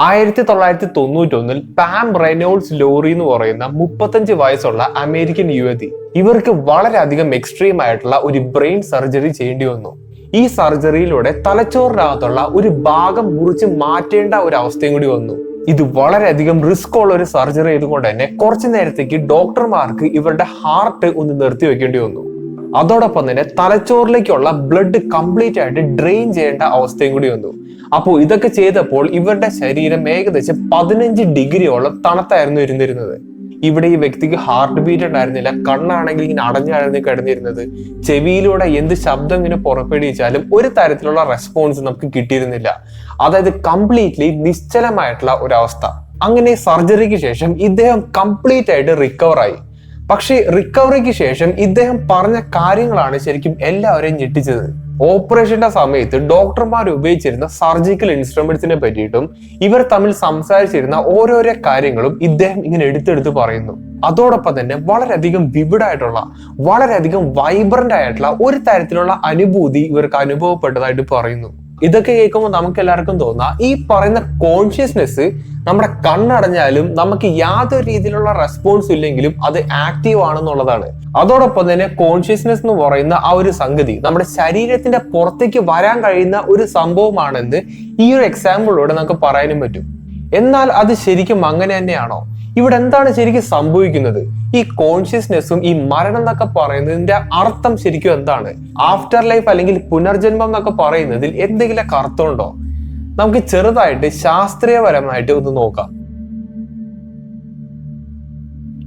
1991 palm Reynolds lorry എന്ന് പറയുന്ന 35 വയസ്സുള്ള അമേരിക്കൻ യുവതി ഇവർക്ക് വളരെയധികം എക്സ്ട്രീം ആയിട്ടുള്ള ഒരു ബ്രെയിൻ സർജറി ചെയ്യേണ്ടി വന്നു. ഈ സർജറിയിലൂടെ തലച്ചോറിനകത്തുള്ള ഒരു ഭാഗം മുറിച്ച് മാറ്റേണ്ട ഒരു അവസ്ഥയും കൂടി വന്നു. ഇത് വളരെയധികം റിസ്ക് ഉള്ള ഒരു സർജറി ആയതുകൊണ്ട് തന്നെ കുറച്ചു നേരത്തേക്ക് ഡോക്ടർമാർക്ക് ഇവരുടെ ഹാർട്ട് ഒന്ന് നിർത്തി വെക്കേണ്ടി വന്നു. അതോടൊപ്പം തന്നെ തലച്ചോറിലേക്കുള്ള ബ്ലഡ് കംപ്ലീറ്റ് ആയിട്ട് ഡ്രെയിൻ ചെയ്യേണ്ട അവസ്ഥയും കൂടി വന്നു. അപ്പോൾ ഇതൊക്കെ ചെയ്തപ്പോൾ ഇവരുടെ ശരീരം ഏകദേശം 15 ഡിഗ്രിയോളം തണുത്തായിരുന്നു ഇരുന്നിരുന്നത്. ഇവിടെ ഈ വ്യക്തിക്ക് ഹാർട്ട് ബീറ്റ് ഉണ്ടായിരുന്നില്ല, കണ്ണാണെങ്കിൽ ഇങ്ങനെ അടഞ്ഞായിരുന്നു കിടന്നിരുന്നത്. ചെവിയിലൂടെ എന്ത് ശബ്ദം ഇങ്ങനെ പുറപ്പെടുവിച്ചാലും ഒരു തരത്തിലുള്ള റെസ്പോൺസ് നമുക്ക് കിട്ടിയിരുന്നില്ല. അതായത് കംപ്ലീറ്റ്ലി നിശ്ചലമായിട്ടുള്ള ഒരവസ്ഥ. അങ്ങനെ സർജറിക്ക് ശേഷം ഇദ്ദേഹം കംപ്ലീറ്റ് ആയിട്ട് റിക്കവർ ആയി. പക്ഷേ റിക്കവറിക്ക് ശേഷം ഇദ്ദേഹം പറഞ്ഞ കാര്യങ്ങളാണ് ശരിക്കും എല്ലാവരെയും ഞെട്ടിച്ചത്. ഓപ്പറേഷന്റെ സമയത്ത് ഡോക്ടർമാർ ഉപയോഗിച്ചിരുന്ന സർജിക്കൽ ഇൻസ്ട്രുമെന്റ്സിനെ പറ്റിയിട്ടും ഇവർ തമ്മിൽ സംസാരിച്ചിരുന്ന ഓരോരോ കാര്യങ്ങളും ഇദ്ദേഹം ഇങ്ങനെ എടുത്തെടുത്ത് പറയുന്നു. അതോടൊപ്പം തന്നെ വളരെയധികം വിവിഡായിട്ടുള്ള വളരെയധികം വൈബ്രന്റ് ആയിട്ടുള്ള ഒരു തരത്തിലുള്ള അനുഭൂതി ഇവർക്ക് അനുഭവപ്പെട്ടതായിട്ട് പറയുന്നു. ഇതൊക്കെ കേൾക്കുമ്പോൾ നമുക്ക് എല്ലാവർക്കും തോന്നാം ഈ പറയുന്ന കോൺഷ്യസ്നെസ് നമ്മുടെ കണ്ണടഞ്ഞാലും നമുക്ക് യാതൊരു രീതിയിലുള്ള റെസ്പോൺസ് ഇല്ലെങ്കിലും അത് ആക്റ്റീവ് ആണെന്നുള്ളതാണ്. അതോടൊപ്പം തന്നെ കോൺഷ്യസ്നെസ് എന്ന് പറയുന്ന ആ ഒരു സംഗതി നമ്മുടെ ശരീരത്തിന്റെ പുറത്തേക്ക് വരാൻ കഴിയുന്ന ഒരു സംഭവമാണെന്ന് ഈ ഒരു എക്സാമ്പിളിലൂടെ നമുക്ക് പറയാനും പറ്റും. എന്നാൽ അത് ശരിക്കും അങ്ങനെ തന്നെയാണോ? ഇവിടെ എന്താണ് ശരിക്കും സംഭവിക്കുന്നത്? ഈ കോൺഷ്യസ്നെസ്സും ഈ മരണം എന്നൊക്കെ പറയുന്നതിന്റെ അർത്ഥം ശരിക്കും എന്താണ്? ആഫ്റ്റർ ലൈഫ് അല്ലെങ്കിൽ പുനർജന്മം എന്നൊക്കെ പറയുന്നതിൽ എന്തെങ്കിലും അർത്ഥമുണ്ടോ? നമുക്ക് ചെറുതായിട്ട് ശാസ്ത്രീയപരമായിട്ട് ഒന്ന് നോക്കാം.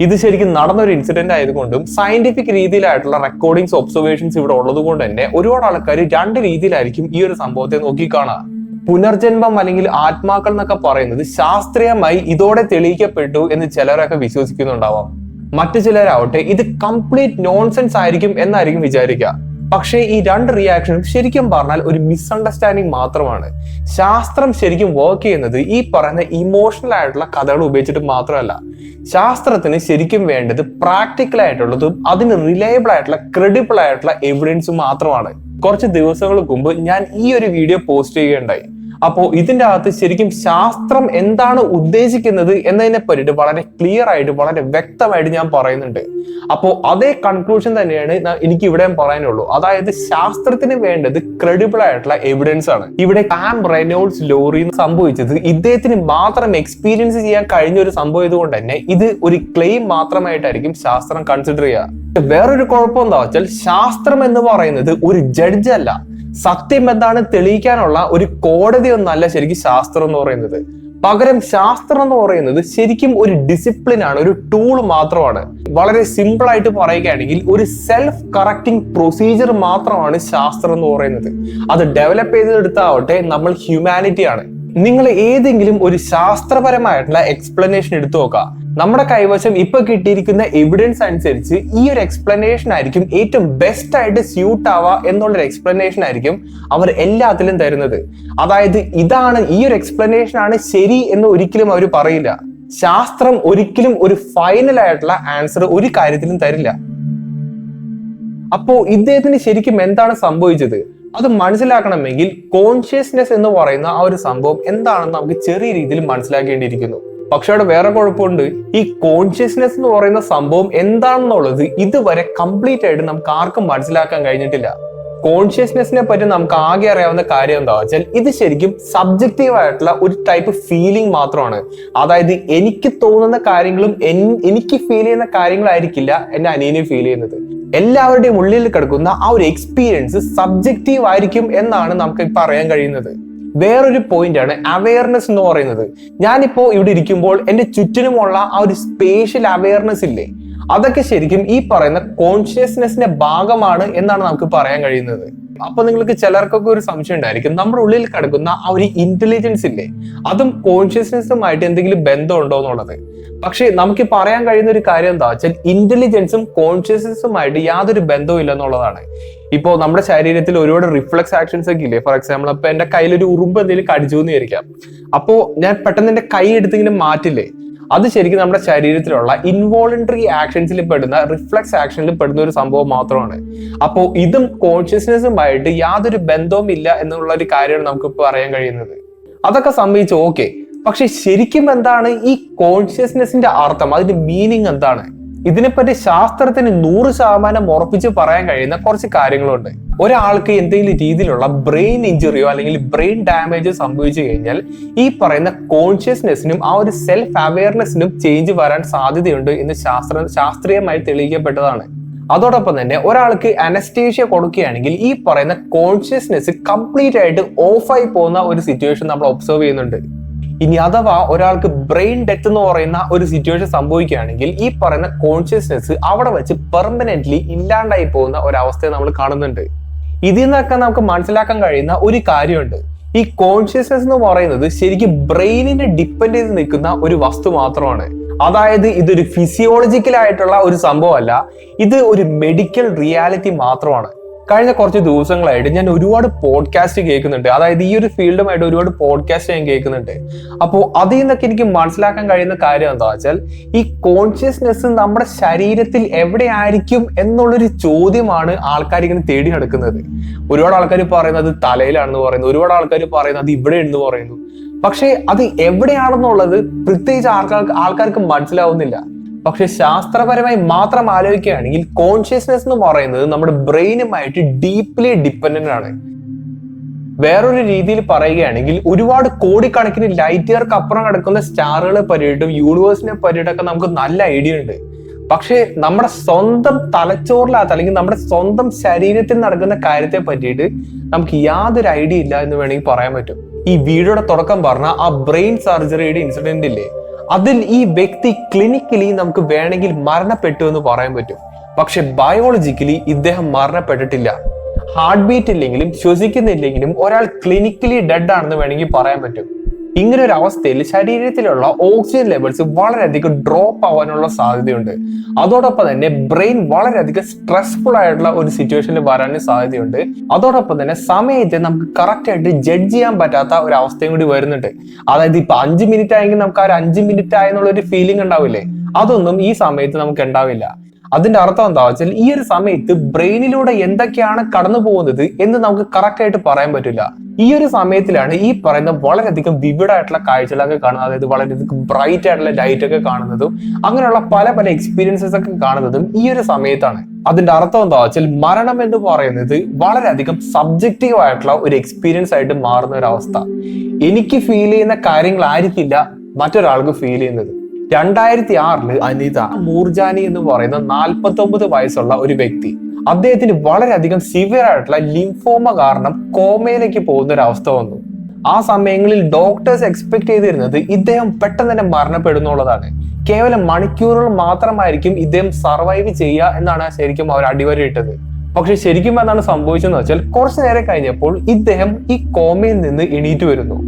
ഇത് ശരിക്കും നടന്നൊരു ഇൻസിഡന്റ് ആയതുകൊണ്ടും സയന്റിഫിക് രീതിയിലായിട്ടുള്ള റെക്കോർഡിങ്സ് ഒബ്സർവേഷൻസ് ഇവിടെ ഉള്ളത് കൊണ്ട് തന്നെ ഒരുപാട് ആൾക്കാർ രണ്ട് രീതിയിലായിരിക്കും ഈ ഒരു സംഭവത്തെ നോക്കിക്കാണുക. പുനർജന്മം അല്ലെങ്കിൽ ആത്മാക്കൾ എന്നൊക്കെ പറയുന്നത് ശാസ്ത്രീയമായി ഇതോടെ തെളിയിക്കപ്പെട്ടു എന്ന് ചിലരൊക്കെ വിശ്വസിക്കുന്നുണ്ടാവാം. മറ്റു ചിലരാവട്ടെ ഇത് കംപ്ലീറ്റ് നോൺസെൻസ് ആയിരിക്കും എന്നായിരിക്കും വിചാരിക്കുക. പക്ഷേ ഈ രണ്ട് റിയാക്ഷനും ശരിക്കും പറഞ്ഞാൽ ഒരു മിസ്അണ്ടർസ്റ്റാൻഡിങ് മാത്രമാണ്. ശാസ്ത്രം ശരിക്കും വർക്ക് ചെയ്യുന്നത് ഈ പറയുന്ന ഇമോഷണൽ ആയിട്ടുള്ള കഥകൾ ഉപയോഗിച്ചിട്ട് മാത്രമല്ല. ശാസ്ത്രത്തിന് ശരിക്കും വേണ്ടത് പ്രാക്ടിക്കൽ ആയിട്ടുള്ളതും അതിന് റിലയബിൾ ആയിട്ടുള്ള ക്രെഡിബിൾ ആയിട്ടുള്ള എവിഡൻസും മാത്രമാണ്. കുറച്ച് ദിവസങ്ങൾക്ക് മുമ്പ് ഞാൻ ഈ ഒരു വീഡിയോ പോസ്റ്റ് ചെയ്യുകയുണ്ടായി. അപ്പോൾ ഇതിന്റെ അകത്ത് ശരിക്കും ശാസ്ത്രം എന്താണ് ഉദ്ദേശിക്കുന്നത് എന്നതിനെ പറ്റിയിട്ട് വളരെ ക്ലിയർ ആയിട്ട് വളരെ വ്യക്തമായിട്ട് ഞാൻ പറയുന്നുണ്ട്. അപ്പോൾ അതേ കൺക്ലൂഷൻ തന്നെയാണ് എനിക്ക് ഇവിടെ പറയാനുള്ളൂ. അതായത് ശാസ്ത്രത്തിന് വേണ്ടത് ക്രെഡിബിൾ ആയിട്ടുള്ള എവിഡൻസ് ആണ്. ഇവിടെ പാം റെനോൾഡ്സ് ലോറി സംഭവിച്ചത് ഇദ്ദേഹത്തിന് മാത്രം എക്സ്പീരിയൻസ് ചെയ്യാൻ കഴിഞ്ഞ ഒരു സംഭവം ആയതുകൊണ്ട് തന്നെ ഇത് ഒരു ക്ലെയിം മാത്രമായിട്ടായിരിക്കും ശാസ്ത്രം കൺസിഡർ ചെയ്യുക. വേറൊരു കുഴപ്പം എന്താ വെച്ചാൽ ശാസ്ത്രം എന്ന് പറയുന്നത് ഒരു ജഡ്ജ് അല്ല. സത്യം എന്താണ് തെളിയിക്കാനുള്ള ഒരു കോടതി ഒന്നല്ല ശരിക്കും ശാസ്ത്രം എന്ന് പറയുന്നത്. പകരം ശാസ്ത്രം എന്ന് പറയുന്നത് ശരിക്കും ഒരു ഡിസിപ്ലിൻ ആണ്, ഒരു ടൂൾ മാത്രമാണ്. വളരെ സിമ്പിൾ ആയിട്ട് പറയുകയാണെങ്കിൽ ഒരു സെൽഫ് കറക്റ്റിംഗ് പ്രൊസീജിയർ മാത്രമാണ് ശാസ്ത്രം എന്ന് പറയുന്നത്. അത് ഡെവലപ്പ് ചെയ്തെടുത്താവട്ടെ നമ്മൾ ഹ്യൂമാനിറ്റി ആണ്. നിങ്ങൾ ഏതെങ്കിലും ഒരു ശാസ്ത്രപരമായിട്ടുള്ള എക്സ്പ്ലനേഷൻ എടുത്തു നോക്കുക. നമ്മുടെ കൈവശം ഇപ്പൊ കിട്ടിയിരിക്കുന്ന എവിഡൻസ് അനുസരിച്ച് ഈ ഒരു എക്സ്പ്ലനേഷൻ ആയിരിക്കും ഏറ്റവും ബെസ്റ്റ് ആയിട്ട് സ്യൂട്ട് ആവുക എന്നുള്ളൊരു എക്സ്പ്ലനേഷൻ ആയിരിക്കും അവർ എല്ലാത്തിലും തരുന്നത്. അതായത് ഇതാണ് ഈ ഒരു എക്സ്പ്ലനേഷൻ ആണ് ശരി എന്ന് ഒരിക്കലും അവർ പറയില്ല. ശാസ്ത്രം ഒരിക്കലും ഒരു ഫൈനൽ ആയിട്ടുള്ള ആൻസർ ഒരു കാര്യത്തിലും തരില്ല. അപ്പോ ഇദ്ദേഹത്തിന് ശരിക്കും എന്താണ് സംഭവിച്ചത് അത് മനസ്സിലാക്കണമെങ്കിൽ കോൺഷ്യസ്നെസ് എന്ന് പറയുന്ന ആ ഒരു സംഭവം എന്താണെന്ന് നമുക്ക് ചെറിയ രീതിയിൽ മനസ്സിലാക്കേണ്ടിയിരിക്കുന്നു. പക്ഷെ അവിടെ വേറെ കുഴപ്പമുണ്ട്. ഈ കോൺഷ്യസ്നെസ് എന്ന് പറയുന്ന സംഭവം എന്താണെന്നുള്ളത് ഇതുവരെ കംപ്ലീറ്റ് ആയിട്ട് നമുക്ക് ആർക്കും മനസ്സിലാക്കാൻ കഴിഞ്ഞിട്ടില്ല. കോൺഷ്യസ്നെസ്സിനെ പറ്റി നമുക്ക് ആകെ അറിയാവുന്ന കാര്യം എന്താ വെച്ചാൽ ഇത് ശരിക്കും സബ്ജക്റ്റീവ് ആയിട്ടുള്ള ഒരു ടൈപ്പ് ഫീലിംഗ് മാത്രമാണ്. അതായത് എനിക്ക് തോന്നുന്ന കാര്യങ്ങളും എനിക്ക് ഫീൽ ചെയ്യുന്ന കാര്യങ്ങളായിരിക്കില്ല എന്റെ അനിയനെ ഫീൽ ചെയ്യുന്നത്. എല്ലാവരുടെയും ഉള്ളിൽ കിടക്കുന്ന ആ ഒരു എക്സ്പീരിയൻസ് സബ്ജക്റ്റീവ് ആയിരിക്കും എന്നാണ് നമുക്ക് ഇപ്പൊ അറിയാൻ കഴിയുന്നത്. വേറൊരു പോയിന്റ് ആണ് അവയർനെസ് എന്ന് പറയുന്നത്. ഞാനിപ്പോ ഇവിടെ ഇരിക്കുമ്പോൾ എന്റെ ചുറ്റിനുമുള്ള ആ ഒരു സ്പേഷ്യൽ അവയർനെസ് ഇല്ലേ, അതൊക്കെ ശരിക്കും ഈ പറയുന്ന കോൺഷ്യസ്നെസ്സിന്റെ ഭാഗമാണ് എന്നാണ് നമുക്ക് പറയാൻ കഴിയുന്നത്. അപ്പൊ നിങ്ങൾക്ക് ചിലർക്കൊക്കെ ഒരു സംശയം ഉണ്ടായിരിക്കും, നമ്മുടെ ഉള്ളിൽ കിടക്കുന്ന ആ ഒരു ഇന്റലിജൻസ് ഇല്ലേ അതും കോൺഷ്യസ്നെസ്സുമായിട്ട് എന്തെങ്കിലും ബന്ധമുണ്ടോ എന്നുള്ളത്. പക്ഷെ നമുക്ക് പറയാൻ കഴിയുന്ന ഒരു കാര്യം എന്താ വെച്ചാൽ ഇന്റലിജൻസും കോൺഷ്യസ്നെസ്സുമായിട്ട് യാതൊരു ബന്ധവും ഇല്ല എന്നുള്ളതാണ്. ഇപ്പോ നമ്മുടെ ശരീരത്തിൽ ഒരുപാട് റിഫ്ലക്സ് ആക്ഷൻസ് ഒക്കെ ഇല്ലേ. ഫോർ എക്സാമ്പിൾ ഇപ്പൊ എന്റെ കയ്യിലൊരു ഉറുമ്പ് എന്തെങ്കിലും കടിച്ചു എന്ന് വിചാരിക്കാം. അപ്പോ ഞാൻ പെട്ടെന്ന് എന്റെ കൈ എടുത്തിങ്ങനെ മാറ്റില്ലേ, അത് ശരിക്കും നമ്മുടെ ശരീരത്തിലുള്ള ഇൻവോളണ്ടറി ആക്ഷൻസിൽ പെടുന്ന റിഫ്ലക്സ് ആക്ഷനിൽ പെടുന്ന ഒരു സംഭവം മാത്രമാണ്. അപ്പോൾ ഇതും കോൺഷ്യസ്നെസ്സുമായിട്ട് യാതൊരു ബന്ധവും ഇല്ല എന്നുള്ള ഒരു കാര്യമാണ് നമുക്ക് ഇപ്പൊ അറിയാൻ കഴിയുന്നത്. അതൊക്കെ സംഭവിച്ചു ഓക്കെ, പക്ഷെ ശരിക്കും എന്താണ് ഈ കോൺഷ്യസ്നെസിന്റെ അർത്ഥം, അതിന്റെ മീനിങ് എന്താണ്? ഇതിനെപ്പറ്റി ശാസ്ത്രത്തിന് 100% ഉറപ്പിച്ച് പറയാൻ കഴിയുന്ന കുറച്ച് കാര്യങ്ങളുണ്ട്. ഒരാൾക്ക് എന്തെങ്കിലും രീതിയിലുള്ള ബ്രെയിൻ ഇഞ്ചുറിയോ അല്ലെങ്കിൽ ബ്രെയിൻ ഡാമേജോ സംഭവിച്ചു കഴിഞ്ഞാൽ ഈ പറയുന്ന കോൺഷ്യസ്നെസ്സിനും ആ ഒരു സെൽഫ് അവയർനെസ്സിനും ചേഞ്ച് വരാൻ സാധ്യതയുണ്ട് എന്ന് ശാസ്ത്രീയമായി തെളിയിക്കപ്പെട്ടതാണ്. അതോടൊപ്പം തന്നെ ഒരാൾക്ക് അനസ്തേഷ്യ കൊടുക്കുകയാണെങ്കിൽ ഈ പറയുന്ന കോൺഷ്യസ്നെസ് കംപ്ലീറ്റ് ആയിട്ട് ഓഫായി പോകുന്ന ഒരു സിറ്റുവേഷൻ നമ്മൾ ഒബ്സർവ് ചെയ്യുന്നുണ്ട്. ഇനി അഥവാ ഒരാൾക്ക് ബ്രെയിൻ ഡെത്ത് എന്ന് പറയുന്ന ഒരു സിറ്റുവേഷൻ സംഭവിക്കുകയാണെങ്കിൽ ഈ പറയുന്ന കോൺഷ്യസ്നെസ് അവിടെ വെച്ച് പെർമനന്റ്ലി ഇല്ലാണ്ടായി പോകുന്ന ഒരവസ്ഥയെ നമ്മൾ കാണുന്നുണ്ട്. ഇതിൽ നിന്നൊക്കെ നമുക്ക് മനസ്സിലാക്കാൻ കഴിയുന്ന ഒരു കാര്യമുണ്ട്. ഈ കോൺഷ്യസ്നെസ് എന്ന് പറയുന്നത് ശരിക്കും ബ്രെയിനിനെ ഡിപ്പെൻഡ് ചെയ്ത് നിൽക്കുന്ന ഒരു വസ്തു മാത്രമാണ്. അതായത് ഇതൊരു ഫിസിയോളജിക്കൽ ആയിട്ടുള്ള ഒരു സംഭവമല്ല, ഇത് ഒരു മെഡിക്കൽ റിയാലിറ്റി മാത്രമാണ്. കഴിഞ്ഞ കുറച്ച് ദിവസങ്ങളായിട്ട് ഞാൻ ഒരുപാട് പോഡ്കാസ്റ്റ് കേൾക്കുന്നുണ്ട്. അതായത് ഈ ഒരു ഫീൽഡുമായിട്ട് ഒരുപാട് പോഡ്കാസ്റ്റ് ഞാൻ കേൾക്കുന്നുണ്ട്. അപ്പോൾ അതിൽ നിന്നൊക്കെ എനിക്ക് മനസ്സിലാക്കാൻ കഴിയുന്ന കാര്യം എന്താ വെച്ചാൽ ഈ കോൺഷ്യസ്നെസ് നമ്മുടെ ശരീരത്തിൽ എവിടെയായിരിക്കും എന്നുള്ളൊരു ചോദ്യമാണ് ആൾക്കാർ ഇങ്ങനെ തേടി നടക്കുന്നത്. ഒരുപാട് ആൾക്കാർ പറയുന്നത് തലയിലാണെന്ന് പറയുന്നു, ഒരുപാട് ആൾക്കാർ പറയുന്നത് ഇവിടെ എന്ന് പറയുന്നു. പക്ഷെ അത് എവിടെയാണെന്നുള്ളത് പ്രത്യേകിച്ച് ആൾക്കാർക്ക് മനസ്സിലാവുന്നില്ല. പക്ഷെ ശാസ്ത്രപരമായി മാത്രം ആലോചിക്കുകയാണെങ്കിൽ കോൺഷ്യസ്നെസ് എന്ന് പറയുന്നത് നമ്മുടെ ബ്രെയിനുമായിട്ട് ഡീപ്ലി ഡിപ്പെൻഡന്റ് ആണ്. വേറൊരു രീതിയിൽ പറയുകയാണെങ്കിൽ ഒരുപാട് കോടിക്കണക്കിന് ലൈറ്റ് ഇയർക്ക് അപ്പുറം കിടക്കുന്ന സ്റ്റാറുകളെ പറ്റിയിട്ടും യൂണിവേഴ്സിനെ പറ്റിയിട്ടൊക്കെ നമുക്ക് നല്ല ഐഡിയ ഉണ്ട്. പക്ഷെ നമ്മുടെ സ്വന്തം തലച്ചോറിനകത്ത് അല്ലെങ്കിൽ നമ്മുടെ സ്വന്തം ശരീരത്തിൽ നടക്കുന്ന കാര്യത്തെ പറ്റിയിട്ട് നമുക്ക് യാതൊരു ഐഡിയ ഇല്ല എന്ന് വേണമെങ്കിൽ പറയാൻ പറ്റും. ഈ വീഡിയോയുടെ തുടക്കം പറഞ്ഞ ആ ബ്രെയിൻ സർജറിയുടെ ഇൻസിഡന്റ് ഇല്ലേ, അതിൽ ഈ വ്യക്തി ക്ലിനിക്കലി നമുക്ക് വേണമെങ്കിൽ മരണപ്പെട്ടു എന്ന് പറയാൻ പറ്റും. പക്ഷെ ബയോളജിക്കലി ഇദ്ദേഹം മരണപ്പെട്ടിട്ടില്ല. ഹാർട്ട് ബീറ്റ് ഇല്ലെങ്കിലും ശ്വസിക്കുന്നില്ലെങ്കിലും ഒരാൾ ക്ലിനിക്കലി ഡെഡ് ആണെന്ന് വേണമെങ്കിൽ പറയാൻ പറ്റും. ഇങ്ങനെ ഒരു അവസ്ഥയിൽ ശരീരത്തിലുള്ള ഓക്സിജൻ ലെവൽസ് വളരെയധികം ഡ്രോപ്പ് ആവാനുള്ള സാധ്യതയുണ്ട്. അതോടൊപ്പം തന്നെ ബ്രെയിൻ വളരെയധികം സ്ട്രെസ്ഫുൾ ആയിട്ടുള്ള ഒരു സിറ്റുവേഷനിൽ വരാനും സാധ്യതയുണ്ട്. അതോടൊപ്പം തന്നെ സമയത്തെ നമുക്ക് കറക്റ്റ് ആയിട്ട് ജഡ്ജ് ചെയ്യാൻ പറ്റാത്ത ഒരു അവസ്ഥയും കൂടി വരുന്നുണ്ട്. അതായത് ഇപ്പൊ 5 മിനിറ്റ് ആയെങ്കിൽ നമുക്ക് ആ 5 മിനിറ്റ് ആയെന്നുള്ള ഒരു ഫീലിംഗ് ഉണ്ടാവില്ലേ, അതൊന്നും ഈ സമയത്ത് നമുക്ക് ഉണ്ടാവില്ല. അതിന്റെ അർത്ഥം എന്താ വെച്ചാൽ ഈ ഒരു സമയത്ത് ബ്രെയിനിലൂടെ എന്തൊക്കെയാണ് കടന്നു പോകുന്നത് എന്ന് നമുക്ക് കറക്റ്റ് ആയിട്ട് പറയാൻ പറ്റില്ല. ഈ ഒരു സമയത്തിലാണ് ഈ പറയുന്ന വളരെയധികം വിവിഡ് ആയിട്ടുള്ള കാഴ്ചകളൊക്കെ കാണുന്നത്. അതായത് വളരെയധികം ബ്രൈറ്റ് ആയിട്ടുള്ള ലൈറ്റ് ഒക്കെ കാണുന്നതും അങ്ങനെയുള്ള പല പല എക്സ്പീരിയൻസസ് ഒക്കെ കാണുന്നതും ഈ ഒരു സമയത്താണ്. അതിന്റെ അർത്ഥം എന്താ വെച്ചാൽ മരണം എന്ന് പറയുന്നത് വളരെയധികം സബ്ജക്റ്റീവ് ആയിട്ടുള്ള ഒരു എക്സ്പീരിയൻസ് ആയിട്ട് മാറുന്ന ഒരു അവസ്ഥ. എനിക്ക് ഫീൽ ചെയ്യുന്ന കാര്യങ്ങളായിരിക്കില്ല മറ്റൊരാൾക്ക് ഫീൽ ചെയ്യുന്നത്. 2006 അനിത മൂർജാനി എന്ന് പറയുന്ന 49 വയസ്സുള്ള ഒരു വ്യക്തി, അദ്ദേഹത്തിന് വളരെയധികം സിവിയർ ആയിട്ടുള്ള ലിംഫോമ കാരണം കോമയിലേക്ക് പോകുന്ന ഒരു അവസ്ഥ വന്നു. ആ സമയങ്ങളിൽ ഡോക്ടേഴ്സ് എക്സ്പെക്ട് ചെയ്തിരുന്നത് ഇദ്ദേഹം പെട്ടെന്ന് തന്നെ മരണപ്പെടുന്നുള്ളതാണ്. കേവലം മണിക്കൂറുകൾ മാത്രമായിരിക്കും ഇദ്ദേഹം സർവൈവ് ചെയ്യുക എന്നാണ് ശരിക്കും അവർ അടിവരയിട്ടത്. പക്ഷെ ശരിക്കും എന്താണ് സംഭവിച്ചതെന്ന് വെച്ചാൽ കുറച്ചു നേരം കഴിഞ്ഞപ്പോൾ ഇദ്ദേഹം ഈ കോമയിൽ നിന്ന് എണീറ്റ് വരുന്നു.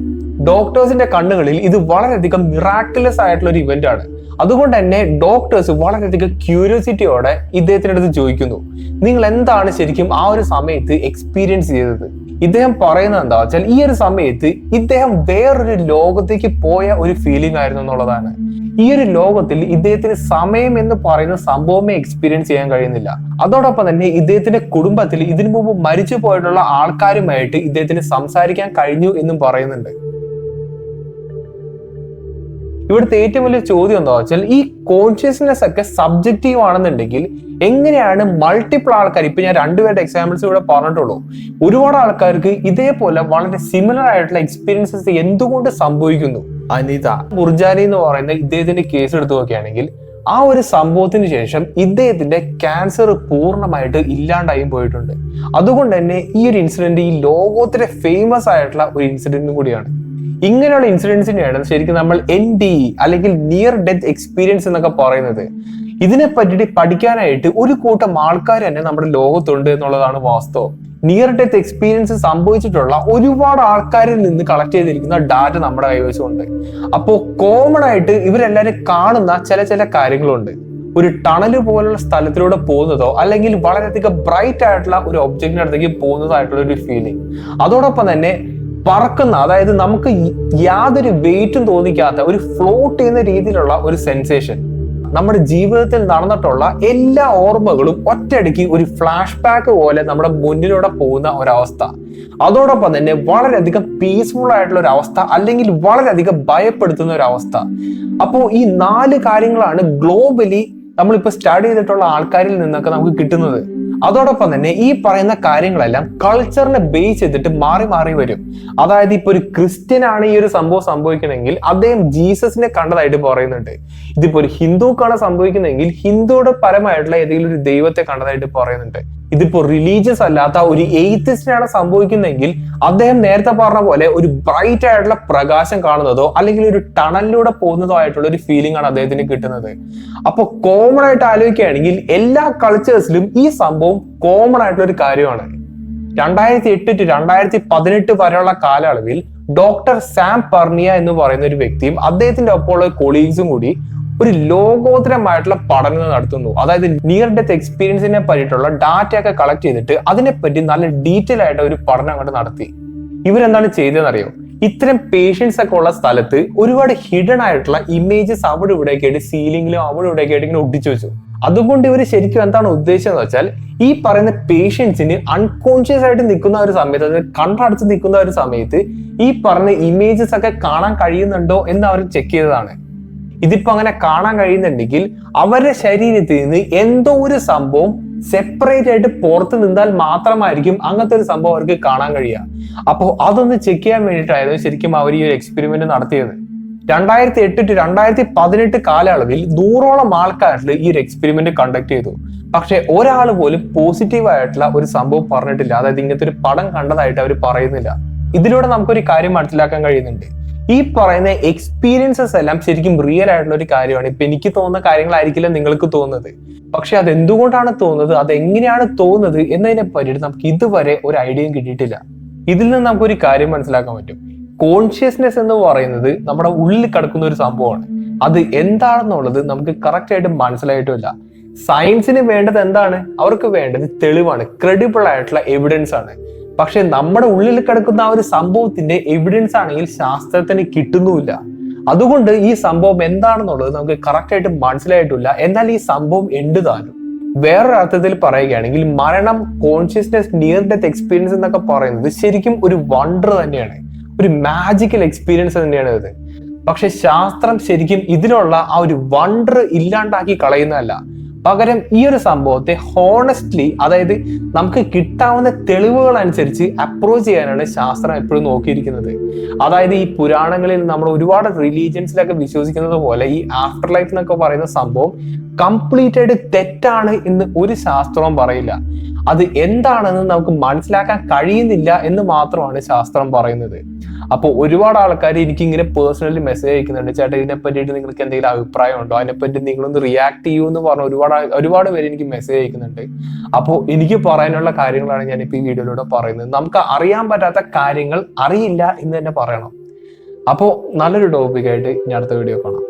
ഡോക്ടേഴ്സിന്റെ കണ്ണുകളിൽ ഇത് വളരെയധികം മിറാക്കുലസ് ആയിട്ടുള്ള ഒരു ഇവന്റ് ആണ്. അതുകൊണ്ട് തന്നെ ഡോക്ടേഴ്സ് വളരെയധികം ക്യൂരിയോസിറ്റിയോടെ ഇദ്ദേഹത്തിന്റെ അടുത്ത് ചോദിക്കുന്നു, നിങ്ങൾ എന്താണ് ശരിക്കും ആ ഒരു സമയത്ത് എക്സ്പീരിയൻസ് ചെയ്തത്? ഇദ്ദേഹം പറയുന്നത് എന്താ വെച്ചാൽ ഈ ഒരു സമയത്ത് ഇദ്ദേഹം വേറൊരു ലോകത്തേക്ക് പോയ ഒരു ഫീലിംഗ് ആയിരുന്നു എന്നുള്ളതാണ്. ഈ ഒരു ലോകത്തിൽ ഇദ്ദേഹത്തിന് സമയം എന്ന് പറയുന്ന സംഭവമേ എക്സ്പീരിയൻസ് ചെയ്യാൻ കഴിയുന്നില്ല. അതോടൊപ്പം തന്നെ ഇദ്ദേഹത്തിന്റെ കുടുംബത്തിൽ ഇതിനു മുമ്പ് മരിച്ചു പോയിട്ടുള്ള ആൾക്കാരുമായിട്ട് ഇദ്ദേഹത്തിന് സംസാരിക്കാൻ കഴിഞ്ഞു എന്നും പറയുന്നുണ്ട്. ഇവിടുത്തെ ഏറ്റവും വലിയ ചോദ്യം എന്താ വെച്ചാൽ ഈ കോൺഷ്യസ്നെസ് ഒക്കെ സബ്ജക്റ്റീവ് ആണെന്നുണ്ടെങ്കിൽ എങ്ങനെയാണ് മൾട്ടിപ്പിൾ ആൾക്കാർ, ഇപ്പൊ ഞാൻ 2 പേരുടെ എക്സാമ്പിൾസ് ഇവിടെ പറഞ്ഞിട്ടുള്ളൂ, ഒരുപാട് ആൾക്കാർക്ക് ഇതേപോലെ വളരെ സിമിലർ ആയിട്ടുള്ള എക്സ്പീരിയൻസസ് എന്തുകൊണ്ട് സംഭവിക്കുന്നു? അനിത മുർജാനി എന്ന് പറയുന്ന ഇദ്ദേഹത്തിന്റെ കേസ് എടുത്തു നോക്കുകയാണെങ്കിൽ ആ ഒരു സംഭവത്തിന് ശേഷം ഇദ്ദേഹത്തിന്റെ ക്യാൻസർ പൂർണ്ണമായിട്ട് ഇല്ലാണ്ടായും പോയിട്ടുണ്ട്. അതുകൊണ്ട് തന്നെ ഈ ഒരു ഇൻസിഡന്റ് ഈ ലോകത്തിലെ ഫേമസ് ആയിട്ടുള്ള ഒരു ഇൻസിഡന്റും കൂടിയാണ്. ഇങ്ങനെയുള്ള ഇൻസിഡൻസിനെയാണ് ശരിക്കും നമ്മൾ NDE അല്ലെങ്കിൽ നിയർ ഡെത്ത് എക്സ്പീരിയൻസ് എന്നൊക്കെ പറയുന്നത്. ഇതിനെ പറ്റിയിട്ട് പഠിക്കാനായിട്ട് ഒരു കൂട്ടം ആൾക്കാർ തന്നെ നമ്മുടെ ലോകത്തുണ്ട് എന്നുള്ളതാണ് വാസ്തവം. നിയർ ഡെത്ത് എക്സ്പീരിയൻസ് സംഭവിച്ചിട്ടുള്ള ഒരുപാട് ആൾക്കാരിൽ നിന്ന് കളക്ട് ചെയ്തിരിക്കുന്ന ഡാറ്റ നമ്മുടെ കൈവശമുണ്ട്. അപ്പോൾ കോമൺ ആയിട്ട് ഇവരെല്ലാവരും കാണുന്ന ചില കാര്യങ്ങളുണ്ട്. ഒരു ടണല് പോലുള്ള സ്ഥലത്തിലൂടെ പോകുന്നതോ അല്ലെങ്കിൽ വളരെയധികം ബ്രൈറ്റ് ആയിട്ടുള്ള ഒരു ഒബ്ജക്റ്റിനടുത്തേക്ക് പോകുന്നതായിട്ടുള്ള ഒരു ഫീലിംഗ്, അതോടൊപ്പം തന്നെ പറക്കുന്ന, അതായത് നമുക്ക് യാതൊരു വെയിറ്റും തോന്നിക്കാത്ത ഒരു ഫ്ലോട്ട് ചെയ്യുന്ന രീതിയിലുള്ള ഒരു സെൻസേഷൻ, നമ്മുടെ ജീവിതത്തിൽ നടന്നിട്ടുള്ള എല്ലാ ഓർമ്മകളും ഒറ്റയടിക്ക് ഒരു ഫ്ലാഷ് ബാക്ക് പോലെ നമ്മുടെ മുന്നിലൂടെ പോകുന്ന ഒരവസ്ഥ. അതോടൊപ്പം തന്നെ വളരെയധികം പീസ്ഫുൾ ആയിട്ടുള്ള ഒരു അവസ്ഥ, അല്ലെങ്കിൽ വളരെയധികം ഭയപ്പെടുത്തുന്ന ഒരു അവസ്ഥ. അപ്പോൾ ഈ 4 കാര്യങ്ങളാണ് ഗ്ലോബലി നമ്മളിപ്പോ സ്റ്റഡി ചെയ്തിട്ടുള്ള ആൾക്കാരിൽ നിന്നൊക്കെ നമുക്ക് കിട്ടുന്നത്. അതോടൊപ്പം തന്നെ ഈ പറയുന്ന കാര്യങ്ങളെല്ലാം കൾച്ചറിനെ ബേസ് ചെയ്തിട്ട് മാറി മാറി വരും. അതായത് ഇപ്പൊ ഒരു ക്രിസ്ത്യൻ ആണ് ഈ ഒരു സംഭവം സംഭവിക്കണമെങ്കിൽ അദ്ദേഹം ജീസസിനെ കണ്ടതായിട്ട് പറയുന്നുണ്ട്. ഇതിപ്പോ ഒരു ഹിന്ദുക്കാണ് സംഭവിക്കുന്നതെങ്കിൽ ഹിന്ദുയുടെ പരമായിട്ടുള്ള ഏതെങ്കിലും ഒരു ദൈവത്തെ കണ്ടതായിട്ട് പറയുന്നുണ്ട്. ഇതിപ്പോ റിലീജിയസ് അല്ലാത്ത ഒരു എയ്ത്തിസ്റ്റിനാണ് സംഭവിക്കുന്നതെങ്കിൽ അദ്ദേഹം നേരത്തെ പറഞ്ഞ പോലെ ഒരു ബ്രൈറ്റ് ആയിട്ടുള്ള പ്രകാശം കാണുന്നതോ അല്ലെങ്കിൽ ഒരു ടണലിലൂടെ പോകുന്നതോ ആയിട്ടുള്ള ഒരു ഫീലിംഗ് ആണ് അദ്ദേഹത്തിന് കിട്ടുന്നത്. അപ്പൊ കോമൺ ആയിട്ട് ആലോചിക്കുകയാണെങ്കിൽ എല്ലാ കൾച്ചേഴ്സിലും ഈ സംഭവം കോമൺ ആയിട്ടുള്ള ഒരു കാര്യമാണ്. 2008 to 2018 വരെയുള്ള കാലയളവിൽ ഡോക്ടർ സാം പെർണിയ എന്ന് പറയുന്ന ഒരു വ്യക്തിയും അദ്ദേഹത്തിന്റെ ഒപ്പമുള്ള കൊളീഗ്സും കൂടി ഒരു ലോകോത്തരമായിട്ടുള്ള പഠനം നടത്തുന്നു. അതായത് നിയർ ഡെത്ത് എക്സ്പീരിയൻസിനെ പറ്റിയിട്ടുള്ള ഡാറ്റ ഒക്കെ കളക്ട് ചെയ്തിട്ട് അതിനെപ്പറ്റി നല്ല ഡീറ്റെയിൽ ആയിട്ട് ഒരു പഠനം അങ്ങോട്ട് നടത്തി. ഇവരെന്താണ് ചെയ്തതെന്നറിയോ? ഇത്തരം പേഷ്യൻസ് ഒക്കെ ഉള്ള സ്ഥലത്ത് ഒരുപാട് ഹിഡൻ ആയിട്ടുള്ള ഇമേജസ് അവിടെ ഇവിടെയൊക്കെ ആയിട്ട് സീലിംഗിലും അവിടെ ഇവിടെയൊക്കെ ആയിട്ട് ഇങ്ങനെ ഒട്ടിച്ചു വെച്ചു. അതുകൊണ്ട് ഇവർ ശരിക്കും എന്താണ് ഉദ്ദേശിച്ചതെന്ന് വെച്ചാൽ ഈ പറയുന്ന പേഷ്യൻസിന് അൺകോൺഷ്യസ് ആയിട്ട് നിൽക്കുന്ന ഒരു സമയത്ത്, അതായത് കണ്ണടച്ച് നിൽക്കുന്ന ഒരു സമയത്ത് ഈ പറഞ്ഞ ഇമേജസ് ഒക്കെ കാണാൻ കഴിയുന്നുണ്ടോ എന്ന് അവർ ചെക്ക് ചെയ്തതാണ്. ഇതിപ്പോ അങ്ങനെ കാണാൻ കഴിയുന്നുണ്ടെങ്കിൽ അവരുടെ ശരീരത്തിൽ നിന്ന് എന്തോ ഒരു സംഭവം സെപ്പറേറ്റ് ആയിട്ട് പുറത്ത് നിന്നാൽ മാത്രമായിരിക്കും അങ്ങനത്തെ ഒരു സംഭവം അവർക്ക് കാണാൻ കഴിയുക. അപ്പോൾ അതൊന്ന് ചെക്ക് ചെയ്യാൻ വേണ്ടിയിട്ടായിരുന്നു ശരിക്കും അവർ ഈ ഒരു എക്സ്പെരിമെന്റ് നടത്തിയത്. 2008 to 2018 കാലയളവിൽ 100ഓളം ആൾക്കാരിൽ ഈ ഒരു എക്സ്പെരിമെന്റ് കണ്ടക്ട് ചെയ്തു. പക്ഷെ ഒരാൾ പോലും പോസിറ്റീവ് ആയിട്ടുള്ള ഒരു സംഭവം പറഞ്ഞിട്ടില്ല. അതായത് ഇങ്ങനത്തെ ഒരു പടം കണ്ടതായിട്ട് അവർ പറയുന്നില്ല. ഇതിലൂടെ നമുക്കൊരു കാര്യം മനസ്സിലാക്കാൻ കഴിയുന്നുണ്ട്. ഈ പറയുന്ന എക്സ്പീരിയൻസസ് എല്ലാം ശരിക്കും റിയൽ ആയിട്ടുള്ള ഒരു കാര്യമാണ്. ഇപ്പൊ എനിക്ക് തോന്നുന്ന കാര്യങ്ങളായിരിക്കില്ല നിങ്ങൾക്ക് തോന്നുന്നത്. പക്ഷെ അത് എന്തുകൊണ്ടാണ് തോന്നുന്നത്, അത് എങ്ങനെയാണ് തോന്നുന്നത് എന്നതിനെ പറ്റിയിട്ട് നമുക്ക് ഇതുവരെ ഒരു ഐഡിയയും കിട്ടിയിട്ടില്ല. ഇതിൽ നിന്ന് നമുക്കൊരു കാര്യം മനസ്സിലാക്കാൻ പറ്റും. കോൺഷ്യസ്നെസ് എന്ന് പറയുന്നത് നമ്മുടെ ഉള്ളിൽ കിടക്കുന്ന ഒരു സംഭവമാണ്. അത് എന്താണെന്നുള്ളത് നമുക്ക് കറക്റ്റ് ആയിട്ട് മനസ്സിലായിട്ടുമില്ല. സയൻസിന് വേണ്ടത് എന്താണ്? അവർക്ക് വേണ്ടത് തെളിവാണ്, ക്രെഡിബിൾ ആയിട്ടുള്ള എവിഡൻസ് ആണ്. പക്ഷെ നമ്മുടെ ഉള്ളിൽ കിടക്കുന്ന ആ ഒരു സംഭവത്തിന്റെ എവിഡൻസ് ആണെങ്കിൽ ശാസ്ത്രത്തിന് കിട്ടുന്നുമില്ല. അതുകൊണ്ട് ഈ സംഭവം എന്താണെന്നുള്ളത് നമുക്ക് കറക്റ്റ് ആയിട്ട് മനസ്സിലായിട്ടില്ല. എന്നാൽ ഈ സംഭവം ഉണ്ട് താനും. വേറൊരു അർത്ഥത്തിൽ പറയുകയാണെങ്കിൽ മരണം, കോൺഷ്യസ്നെസ്, നിയർ ഡെത്ത് എക്സ്പീരിയൻസ് എന്നൊക്കെ പറയുന്നത് ശരിക്കും ഒരു വണ്ടർ തന്നെയാണ്, ഒരു മാജിക്കൽ എക്സ്പീരിയൻസ് തന്നെയാണ് ഇത്. പക്ഷെ ശാസ്ത്രം ശരിക്കും ഇതിനുള്ള ആ ഒരു വണ്ടർ ഇല്ലാണ്ടാക്കി കളയുന്നതല്ല. പകരം ഈ ഒരു സംഭവത്തെ ഹോണസ്റ്റ്ലി, അതായത് നമുക്ക് കിട്ടാവുന്ന തെളിവുകൾ അനുസരിച്ച് അപ്രോച്ച് ചെയ്യാനാണ് ശാസ്ത്രം എപ്പോഴും നോക്കിയിരിക്കുന്നത്. അതായത് ഈ പുരാണങ്ങളിൽ നമ്മൾ ഒരുപാട് റിലീജിയൻസിലൊക്കെ വിശ്വസിക്കുന്നത് പോലെ ഈ ആഫ്റ്റർ ലൈഫ് എന്നൊക്കെ പറയുന്ന സംഭവം കംപ്ലീറ്റ് ആയിട്ട് തെറ്റാണ് എന്ന് ഒരു ശാസ്ത്രവും പറയില്ല. അത് എന്താണെന്ന് നമുക്ക് മനസ്സിലാക്കാൻ കഴിയുന്നില്ല എന്ന് മാത്രമാണ് ശാസ്ത്രം പറയുന്നത്. അപ്പോൾ ഒരുപാട് ആൾക്കാർ എനിക്ക് ഇങ്ങനെ പേഴ്സണലി മെസ്സേജ് അയക്കുന്നുണ്ട്, ചേട്ടാ ഇതിനെ പറ്റിയിട്ട് നിങ്ങൾക്ക് എന്തെങ്കിലും അഭിപ്രായം ഉണ്ടോ, അതിനെപ്പറ്റി നിങ്ങളൊന്ന് റിയാക്ട് ചെയ്യൂ എന്ന് പറഞ്ഞ ഒരുപാട് പേര് എനിക്ക് മെസ്സേജ് അയക്കുന്നുണ്ട്. അപ്പോൾ എനിക്ക് പറയാനുള്ള കാര്യങ്ങളാണ് ഞാനിപ്പോൾ ഈ വീഡിയോയിലൂടെ പറയുന്നത്. നമുക്ക് അറിയാൻ പറ്റാത്ത കാര്യങ്ങൾ അറിയില്ല എന്ന് തന്നെ പറയണം. അപ്പോൾ നല്ലൊരു ടോപ്പിക്കായിട്ട് ഞാൻ അടുത്ത വീഡിയോ കാണാം.